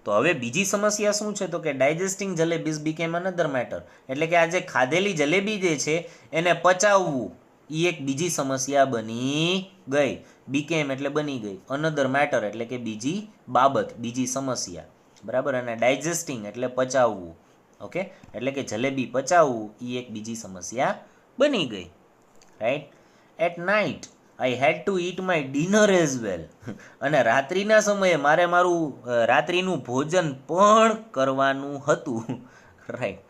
તો હવે બીજી સમસ્યા શું છે તો કે ડાયજેસ્ટિંગ જલેબીઝ બીકેમ અનધર મેટર એટલે કે આ જે ખાધેલી જલેબી જે છે એને પચાવવું એ એક બીજી સમસ્યા બની ગઈ બીકેમ એટલે બની ગઈ અનધર મેટર એટલે કે બીજી બાબત બીજી સમસ્યા બરાબર અને ડાયજેસ્ટિંગ એટલે પચાવવું ઓકે એટલે કે જલેબી પચાવવું એ એક બીજી સમસ્યા બની ગઈ right at night I had to eat my dinner as well અને રાત્રિના સમયે મારે મારું રાત્રિનું ભોજન પણ કરવાનું હતું રાઈટ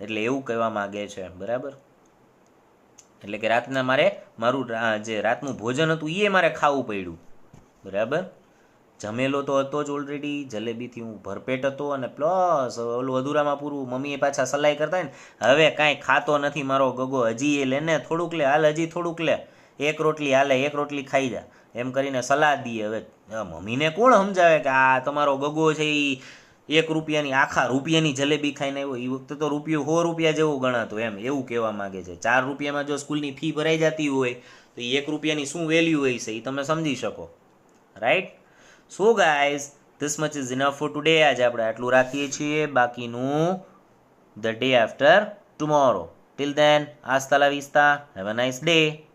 એટલે એવું કહેવા માગે છે બરાબર એટલે કે રાતના મારે મારું જે રાતનું ભોજન હતું એ મારે ખાવું પડ્યું બરાબર જમેલો તો હતો જ ઓલરેડી જલેબીથી હું ભરપેટ હતો અને પ્લસ ઓલું અધૂરામાં પૂરું મમ્મીએ પાછા સલાઈ કરતા ને હવે કાંઈ ખાતો નથી મારો ગગો હજી એ લે ને થોડુંક લે હાલ હજી થોડુંક લે એક રોટલી હાલે એક રોટલી ખાઈ જા એમ કરીને સલાહ દઈએ હવે મમ્મીને કોણ સમજાવે કે આ તમારો ગગો છે એ 1 રૂપિયાની આખા રૂપિયાની જલેબી ખાઈને આવ્યો એ વખતે તો રૂપિયો 100 રૂપિયા જેવું ગણાતું એમ એવું કહેવા માગે છે 4 રૂપિયામાં જો સ્કૂલની ફી ભરાઈ જતી હોય તો એ 1 રૂપિયાની શું વેલ્યુ હોય છે એ તમે સમજી શકો right So guys, this much is enough for today. આજે આપણે આટલું રાખીએ છીએ. બાકીનું the day after tomorrow. Till then, hasta la vista. Have a nice day.